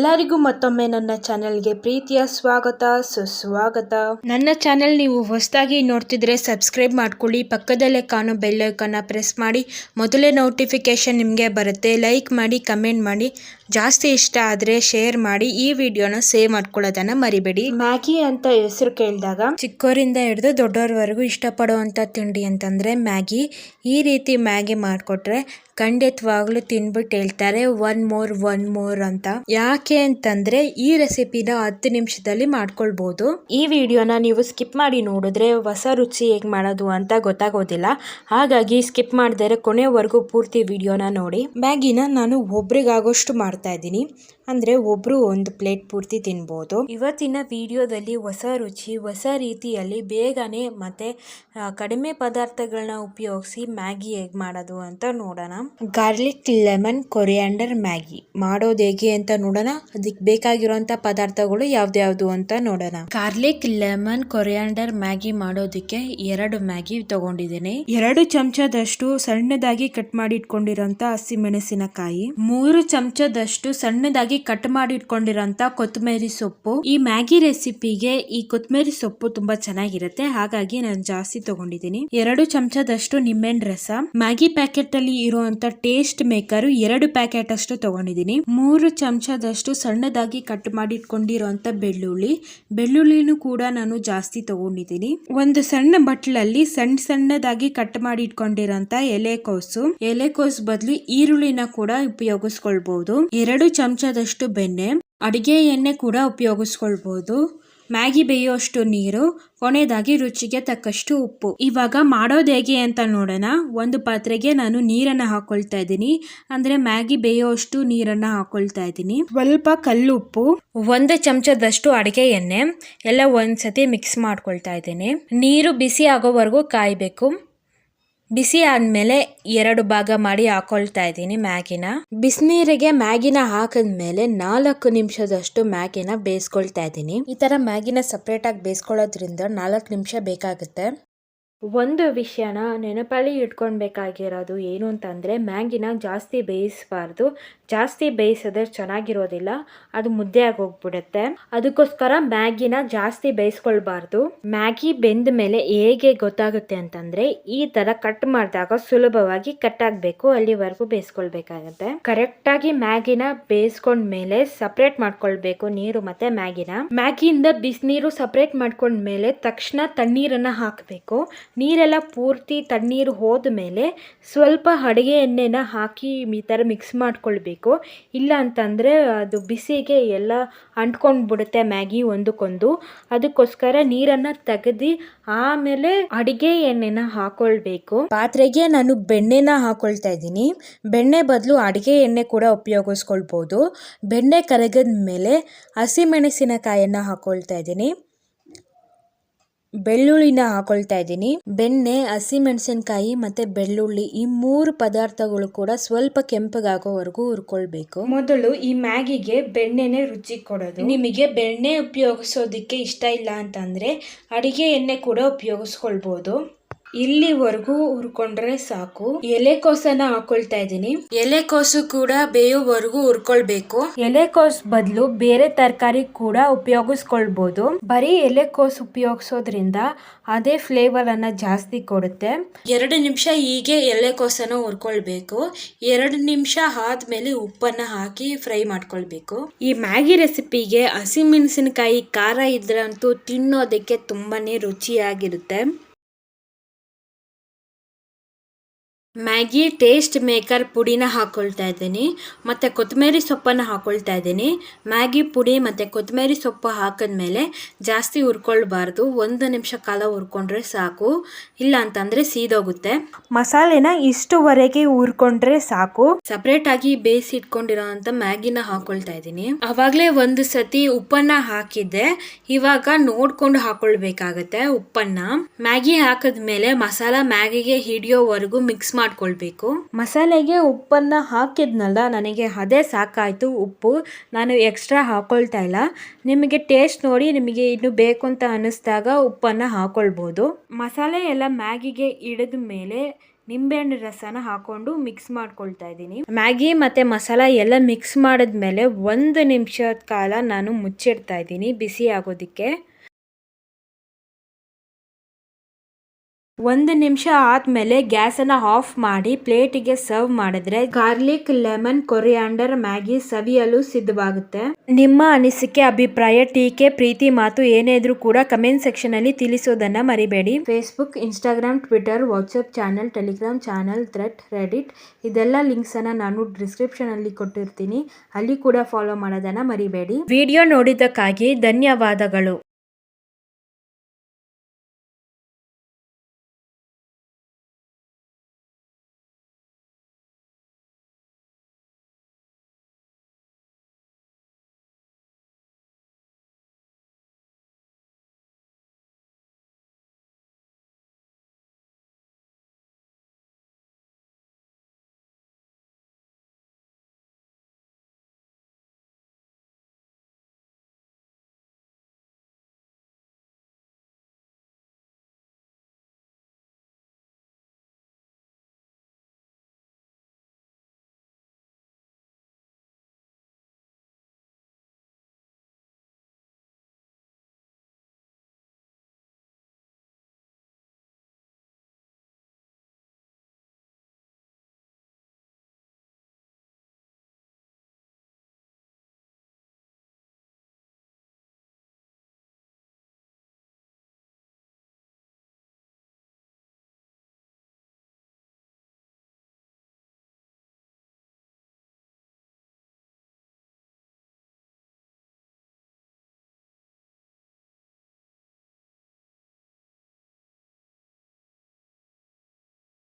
ಎಲ್ಲರಿಗೂ ಮತ್ತೊಮ್ಮೆ ನನ್ನ ಚಾನೆಲ್ಗೆ ಪ್ರೀತಿಯ ಸ್ವಾಗತ ಸುಸ್ವಾಗತ. ನನ್ನ ಚಾನೆಲ್ ನೀವು ಹೊಸದಾಗಿ ನೋಡ್ತಿದ್ರೆ ಸಬ್ಸ್ಕ್ರೈಬ್ ಮಾಡ್ಕೊಳ್ಳಿ, ಪಕ್ಕದಲ್ಲೇ ಕಾಣೋ ಬೆಲ್ ಐಕಾನ್ನ ಪ್ರೆಸ್ ಮಾಡಿ, ಮೊದಲೇ ನೋಟಿಫಿಕೇಶನ್ ನಿಮಗೆ ಬರುತ್ತೆ. ಲೈಕ್ ಮಾಡಿ, ಕಮೆಂಟ್ ಮಾಡಿ, ಜಾಸ್ತಿ ಇಷ್ಟ ಆದರೆ ಶೇರ್ ಮಾಡಿ, ಈ ವಿಡಿಯೋನ ಸೇವ್ ಮಾಡ್ಕೊಳ್ಳೋದನ್ನ ಮರಿಬೇಡಿ. ಮ್ಯಾಗಿ ಅಂತ ಹೆಸರು ಕೇಳಿದಾಗ ಚಿಕ್ಕವರಿಂದ ಹಿಡಿದು ದೊಡ್ಡವರವರೆಗೂ ಇಷ್ಟಪಡುವಂಥ ತಿಂಡಿ ಅಂತಂದರೆ ಮ್ಯಾಗಿ. ಈ ರೀತಿ ಮ್ಯಾಗಿ ಮಾಡಿಕೊಟ್ರೆ ಖಂಡಿತವಾಗ್ಲೂ ತಿನ್ಬಿಟ್ಟು ಹೇಳ್ತಾರೆ ಒನ್ ಮೋರ್ ಅಂತ. ಯಾಕೆ ಅಂತಂದ್ರೆ ಈ ರೆಸಿಪಿನ 10 ನಿಮಿಷದಲ್ಲಿ ಮಾಡ್ಕೊಳ್ಬಹುದು. ಈ ವಿಡಿಯೋನ ನೀವು ಸ್ಕಿಪ್ ಮಾಡಿ ನೋಡಿದ್ರೆ ಹೊಸ ರುಚಿ ಹೇಗೆ ಮಾಡೋದು ಅಂತ ಗೊತ್ತಾಗೋದಿಲ್ಲ. ಹಾಗಾಗಿ ಸ್ಕಿಪ್ ಮಾಡಿದರೆ ಕೊನೆವರೆಗೂ ಪೂರ್ತಿ ವಿಡಿಯೋನ ನೋಡಿ. ಮ್ಯಾಗಿನ ನಾನು ಒಬ್ರಿಗಾಗೋಷ್ಟು ಮಾಡ್ತಾ ಇದ್ದೀನಿ, ಅಂದರೆ ಒಬ್ಬರು ಒಂದು ಪ್ಲೇಟ್ ಪೂರ್ತಿ ತಿನ್ಬೋದು. ಇವತ್ತಿನ ವಿಡಿಯೋದಲ್ಲಿ ಹೊಸ ರುಚಿ, ಹೊಸ ರೀತಿಯಲ್ಲಿ ಬೇಗನೆ ಮತ್ತು ಕಡಿಮೆ ಪದಾರ್ಥಗಳನ್ನ ಉಪಯೋಗಿಸಿ ಮ್ಯಾಗಿ ಹೇಗೆ ಮಾಡೋದು ಅಂತ ನೋಡೋಣ. ಗಾರ್ಲಿಕ್ ಲೆಮನ್ ಕೊರಿಯಾಂಡರ್ ಮ್ಯಾಗಿ ಮಾಡೋದು ಹೇಗೆ ಅಂತ ನೋಡೋಣ. ಅದಕ್ಕೆ ಬೇಕಾಗಿರುವಂಥ ಪದಾರ್ಥಗಳು ಯಾವ್ದು ಅಂತ ನೋಡೋಣ. ಗಾರ್ಲಿಕ್ ಲೆಮನ್ ಕೊರಿಯಾಂಡರ್ ಮ್ಯಾಗಿ ಮಾಡೋದಕ್ಕೆ 2 ಮ್ಯಾಗಿ ತಗೊಂಡಿದ್ದೇನೆ. 2 ಚಮಚದಷ್ಟು ಸಣ್ಣದಾಗಿ ಕಟ್ ಮಾಡಿ ಇಟ್ಕೊಂಡಿರೋಂಥ ಹಸಿಮೆಣಸಿನಕಾಯಿ, 3 ಚಮಚದಷ್ಟು ಸಣ್ಣದಾಗಿ ಕಟ್ ಮಾಡಿ ಇಟ್ಕೊಂಡಿರೋಂಥ ಕೊತ್ತಂಬರಿ ಸೊಪ್ಪು. ಈ ಮ್ಯಾಗಿ ರೆಸಿಪಿಗೆ ಈ ಕೊತ್ತಂಬರಿ ಸೊಪ್ಪು ತುಂಬಾ ಚೆನ್ನಾಗಿರುತ್ತೆ, ಹಾಗಾಗಿ ನಾನು ಜಾಸ್ತಿ ತಗೊಂಡಿದ್ದೀನಿ. 2 ಚಮಚದಷ್ಟು ನಿಂಬೆಹಣ್ಣು ರಸ, ಮ್ಯಾಗಿ ಪ್ಯಾಕೆಟ್ ಅಲ್ಲಿ ಇರುವಂತ ಟೇಸ್ಟ್ ಮೇಕರ್ 2 ಪ್ಯಾಕೆಟ್ ಅಷ್ಟು ತಗೊಂಡಿದ್ದೀನಿ. 3 ಚಮಚದಷ್ಟು ಸಣ್ಣದಾಗಿ ಕಟ್ ಮಾಡಿ ಇಟ್ಕೊಂಡಿರುವಂತ ಬೆಳ್ಳುಳ್ಳಿನೂ ಕೂಡ ನಾನು ಜಾಸ್ತಿ ತಗೊಂಡಿದ್ದೀನಿ. ಒಂದು ಸಣ್ಣ ಬಟ್ಲಲ್ಲಿ ಸಣ್ಣದಾಗಿ ಕಟ್ ಮಾಡಿ ಇಟ್ಕೊಂಡಿರೋಂತ ಎಲೆಕೋಸು ಬದಲು ಈರುಳ್ಳಿನ ಕೂಡ ಉಪಯೋಗಿಸ್ಕೊಳ್ಬಹುದು. 2 ಚಮಚದಷ್ಟು ಬೆಣ್ಣೆ, ಅಡಿಗೆ ಎಣ್ಣೆ ಕೂಡ ಉಪಯೋಗಿಸ್ಕೊಳ್ಬಹುದು. ಮ್ಯಾಗಿ ಬೇಯೋಷ್ಟು ನೀರು, ಕೊನೆಯದಾಗಿ ರುಚಿಗೆ ತಕ್ಕಷ್ಟು ಉಪ್ಪು. ಇವಾಗ ಮಾಡೋದು ಹೇಗೆ ಅಂತ ನೋಡೋಣ. ಒಂದು ಪಾತ್ರೆಗೆ ನಾನು ನೀರನ್ನು ಹಾಕೊಳ್ತಾ ಇದ್ದೀನಿ, ಅಂದ್ರೆ ಮ್ಯಾಗಿ ಬೇಯೋಷ್ಟು ನೀರನ್ನು ಹಾಕೊಳ್ತಾ ಇದ್ದೀನಿ. ಸ್ವಲ್ಪ ಕಲ್ಲುಪ್ಪು, 1 ಚಮಚದಷ್ಟು ಅಡಿಗೆ ಎಣ್ಣೆ ಎಲ್ಲ ಒಂದ್ಸತಿ ಮಿಕ್ಸ್ ಮಾಡ್ಕೊಳ್ತಾ ಇದ್ದೀನಿ. ನೀರು ಬಿಸಿ ಆಗೋವರೆಗೂ ಕಾಯಬೇಕು. ಬಿಸಿ ಆದ್ಮೇಲೆ 2 ಭಾಗ ಮಾಡಿ ಹಾಕೊಳ್ತಾ ಇದ್ದೀನಿ ಮ್ಯಾಗಿನ. ಬಿಸಿನೀರಿಗೆ ಮ್ಯಾಗಿನ ಹಾಕಿದ್ಮೇಲೆ 4 ನಿಮಿಷದಷ್ಟು ಮ್ಯಾಗಿನ ಬೇಯಿಸ್ಕೊಳ್ತಾ ಇದ್ದೀನಿ. ಈ ತರ ಮ್ಯಾಗಿನ ಸಪ್ರೇಟ್ ಆಗಿ ಬೇಯಿಸ್ಕೊಳ್ಳೋದ್ರಿಂದ 4 ನಿಮಿಷ ಬೇಕಾಗುತ್ತೆ. ಒಂದು ವಿಷಯನ ನೆನಪಲ್ಲಿ ಇಟ್ಕೊಳ್ಬೇಕಾಗಿರೋದು ಏನು ಅಂತಂದರೆ, ಮ್ಯಾಗಿನ ಜಾಸ್ತಿ ಬೇಯಿಸಬಾರ್ದು. ಜಾಸ್ತಿ ಬೇಯಿಸಿದ್ರೆ ಚೆನ್ನಾಗಿರೋದಿಲ್ಲ, ಅದು ಮುದ್ದೆ ಆಗೋಗ್ಬಿಡುತ್ತೆ. ಅದಕ್ಕೋಸ್ಕರ ಮ್ಯಾಗಿನ ಜಾಸ್ತಿ ಬೇಯಿಸ್ಕೊಳ್ಬಾರ್ದು. ಮ್ಯಾಗಿ ಬೆಂದ ಮೇಲೆ ಹೇಗೆ ಗೊತ್ತಾಗುತ್ತೆ ಅಂತಂದರೆ, ಈ ಥರ ಕಟ್ ಮಾಡಿದಾಗ ಸುಲಭವಾಗಿ ಕಟ್ ಆಗಬೇಕು, ಅಲ್ಲಿವರೆಗೂ ಬೇಯಿಸ್ಕೊಳ್ಬೇಕಾಗತ್ತೆ. ಕರೆಕ್ಟಾಗಿ ಮ್ಯಾಗಿನ ಬೇಯಿಸ್ಕೊಂಡ್ಮೇಲೆ ಸಪ್ರೇಟ್ ಮಾಡ್ಕೊಳ್ಬೇಕು ನೀರು ಮತ್ತು ಮ್ಯಾಗಿಯಿಂದ ಬಿಸಿನೀರು ಸಪ್ರೇಟ್ ಮಾಡ್ಕೊಂಡ್ಮೇಲೆ ತಕ್ಷಣ ತಣ್ಣೀರನ್ನು ಹಾಕಬೇಕು. ನೀರೆಲ್ಲ ಪೂರ್ತಿ ತಣ್ಣೀರು ಹೋದ್ಮೇಲೆ ಸ್ವಲ್ಪ ಅಡುಗೆ ಎಣ್ಣೆನ ಹಾಕಿ ಈ ಥರ ಮಿಕ್ಸ್ ಮಾಡ್ಕೊಳ್ಬೇಕು. ಇಲ್ಲ ಅಂತಂದರೆ ಅದು ಬಿಸಿಗೆ ಎಲ್ಲ ಅಂಟ್ಕೊಂಡ್ಬಿಡುತ್ತೆ ಮ್ಯಾಗಿ ಒಂದಕ್ಕೊಂದು. ಅದಕ್ಕೋಸ್ಕರ ನೀರನ್ನು ತೆಗೆದು ಆಮೇಲೆ ಅಡುಗೆ ಎಣ್ಣೆನ ಹಾಕೊಳ್ಬೇಕು. ಪಾತ್ರೆಗೆ ನಾನು ಬೆಣ್ಣೆನ ಹಾಕೊಳ್ತಾ ಇದ್ದೀನಿ. ಬೆಣ್ಣೆ ಬದಲು ಅಡುಗೆ ಎಣ್ಣೆ ಕೂಡ ಉಪಯೋಗಿಸ್ಕೊಳ್ಬೋದು. ಬೆಣ್ಣೆ ಕರಗಿದ ಮೇಲೆ ಹಸಿಮೆಣಸಿನಕಾಯನ್ನು ಹಾಕೊಳ್ತಾ ಇದ್ದೀನಿ, ಬೆಳ್ಳುಳ್ಳಿನ ಹಾಕೊಳ್ತಾ ಇದ್ದೀನಿ. ಬೆಣ್ಣೆ, ಹಸಿಮೆಣಸಿನಕಾಯಿ ಮತ್ತೆ ಬೆಳ್ಳುಳ್ಳಿ ಈ 3 ಪದಾರ್ಥಗಳು ಕೂಡ ಸ್ವಲ್ಪ ಕೆಂಪಗಾಗೋವರೆಗೂ ಹುರ್ಕೊಳ್ಬೇಕು. ಮೊದಲು ಈ ಮ್ಯಾಗಿಗೆ ಬೆಣ್ಣೆನೆ ರುಚಿ ಕೊಡೋದು. ನಿಮಗೆ ಬೆಣ್ಣೆ ಉಪಯೋಗಿಸೋದಿಕ್ಕೆ ಇಷ್ಟ ಇಲ್ಲ ಅಂತಂದ್ರೆ ಅಡಿಗೆ ಎಣ್ಣೆ ಕೂಡ ಉಪಯೋಗಿಸ್ಕೊಳ್ಬಹುದು. ಇಲ್ಲಿವರೆಗೂ ಹುರ್ಕೊಂಡ್ರೆ ಸಾಕು. ಎಲೆಕೋಸನ್ನ ಹಾಕೊಳ್ತಾ ಇದ್ದೀನಿ. ಎಲೆಕೋಸು ಕೂಡ ಬೇಯೋವರೆಗೂ ಹುರ್ಕೊಳ್ಬೇಕು. ಎಲೆಕೋಸು ಬದಲು ಬೇರೆ ತರಕಾರಿ ಕೂಡ ಉಪಯೋಗಿಸ್ಕೊಳ್ಬಹುದು. ಬರೀ ಎಲೆಕೋಸು ಉಪಯೋಗಿಸೋದ್ರಿಂದ ಅದೇ ಫ್ಲೇವರ್ ಅನ್ನ ಜಾಸ್ತಿ ಕೊಡುತ್ತೆ. 2 ನಿಮಿಷ ಹೀಗೆ ಎಲೆಕೋಸನ್ನ ಹುರ್ಕೊಳ್ಬೇಕು. 2 ನಿಮಿಷ ಆದ್ಮೇಲೆ ಉಪ್ಪನ್ನ ಹಾಕಿ ಫ್ರೈ ಮಾಡ್ಕೊಳ್ಬೇಕು. ಈ ಮ್ಯಾಗಿ ರೆಸಿಪಿಗೆ ಹಸಿಮೆಣಸಿನಕಾಯಿ ಖಾರ ಇದ್ರಂತೂ ತಿನ್ನೋದಕ್ಕೆ ತುಂಬಾನೇ ರುಚಿಯಾಗಿರುತ್ತೆ. ಮ್ಯಾಗಿ ಟೇಸ್ಟ್ ಮೇಕರ್ ಪುಡಿನ ಹಾಕೊಳ್ತಾ ಇದ್ದೀನಿ, ಮತ್ತು ಕೊತ್ತಂಬರಿ ಸೊಪ್ಪನ್ನು ಹಾಕೊಳ್ತಾ ಇದ್ದೀನಿ. ಮ್ಯಾಗಿ ಪುಡಿ ಮತ್ತು ಕೊತ್ತಂಬರಿ ಸೊಪ್ಪು ಹಾಕಿದ್ಮೇಲೆ ಜಾಸ್ತಿ ಹುರ್ಕೊಳ್ಬಾರ್ದು. 1 ನಿಮಿಷ ಕಾಲ ಹುರ್ಕೊಂಡ್ರೆ ಸಾಕು, ಇಲ್ಲ ಅಂತಂದರೆ ಸೀದೋಗುತ್ತೆ. ಮಸಾಲೆನ ಇಷ್ಟುವರೆಗೆ ಹುರ್ಕೊಂಡ್ರೆ ಸಾಕು. ಸಪ್ರೇಟ್ ಆಗಿ ಬೇಯಿಸಿ ಇಟ್ಕೊಂಡಿರೋ ಅಂತ ಮ್ಯಾಗಿನ ಹಾಕೊಳ್ತಾ ಇದ್ದೀನಿ. ಆವಾಗಲೇ ಒಂದು ಸತಿ ಉಪ್ಪನ್ನ ಹಾಕಿದ್ದೆ, ಇವಾಗ ನೋಡ್ಕೊಂಡು ಹಾಕೊಳ್ಬೇಕಾಗತ್ತೆ ಉಪ್ಪನ್ನ. ಮ್ಯಾಗಿ ಹಾಕಿದ್ಮೇಲೆ ಮಸಾಲ ಮ್ಯಾಗಿಗೆ ಹಿಡಿಯೋವರೆಗೂ ಮಿಕ್ಸ್ ಮಾಡ್ಕೊಳ್ಬೇಕು. ಮಸಾಲೆಗೆ ಉಪ್ಪನ್ನ ಹಾಕಿದ್ನಲ್ಲ, ನನಗೆ ಅದೇ ಸಾಕಾಯ್ತು ಉಪ್ಪು. ನಾನು ಎಕ್ಸ್ಟ್ರಾ ಹಾಕೊಳ್ತಾ ಇಲ್ಲ. ನಿಮಗೆ ಟೇಸ್ಟ್ ನೋಡಿ, ನಿಮಗೆ ಇನ್ನು ಬೇಕು ಅಂತ ಅನ್ನಿಸ್ದಾಗ ಉಪ್ಪನ್ನ ಹಾಕೊಳ್ಬಹುದು. ಮಸಾಲೆ ಎಲ್ಲ ಮ್ಯಾಗಿಗೆ ಹಿಡಿದ ಮೇಲೆ ನಿಂಬೆಹಣ್ಣು ರಸನ ಹಾಕೊಂಡು ಮಿಕ್ಸ್ ಮಾಡ್ಕೊಳ್ತಾ ಇದ್ದೀನಿ. ಮ್ಯಾಗಿ ಮತ್ತು ಮಸಾಲ ಎಲ್ಲ ಮಿಕ್ಸ್ ಮಾಡಿದ್ಮೇಲೆ 1 ನಿಮಿಷದ ಕಾಲ ನಾನು ಮುಚ್ಚಿಡ್ತಾ ಇದ್ದೀನಿ ಬಿಸಿ ಆಗೋದಕ್ಕೆ. 1 ನಿಮಿಷ ಆದಮೇಲೆ ಗ್ಯಾಸನ್ನು ಆಫ್ ಮಾಡಿ ಪ್ಲೇಟಿಗೆ ಸರ್ವ್ ಮಾಡಿದ್ರೆ ಗಾರ್ಲಿಕ್ ಲೆಮನ್ ಕೊರಿಯಾಂಡರ್ ಮ್ಯಾಗಿ ಸವಿಯಲು ಸಿದ್ಧವಾಗುತ್ತೆ. ನಿಮ್ಮ ಅನಿಸಿಕೆ, ಅಭಿಪ್ರಾಯ, ಟೀಕೆ, ಪ್ರೀತಿ ಮಾತು ಏನೇ ಇದ್ರೂ ಕೂಡ ಕಮೆಂಟ್ ಸೆಕ್ಷನ್ ಅಲ್ಲಿ ತಿಳಿಸೋದನ್ನ ಮರಿಬೇಡಿ. Facebook, Instagram, Twitter, WhatsApp channel, Telegram channel, thread, Reddit ಇದೆಲ್ಲ ಲಿಂಕ್ಸ್ ಅನ್ನ ನಾನು ಡಿಸ್ಕ್ರಿಪ್ಷನ್ ಅಲ್ಲಿ ಕೊಟ್ಟಿರ್ತೀನಿ. ಅಲ್ಲಿ ಕೂಡ ಫಾಲೋ ಮಾಡೋದನ್ನ ಮರಿಬೇಡಿ. ವಿಡಿಯೋ ನೋಡಿದ್ದಕ್ಕಾಗಿ ಧನ್ಯವಾದಗಳು.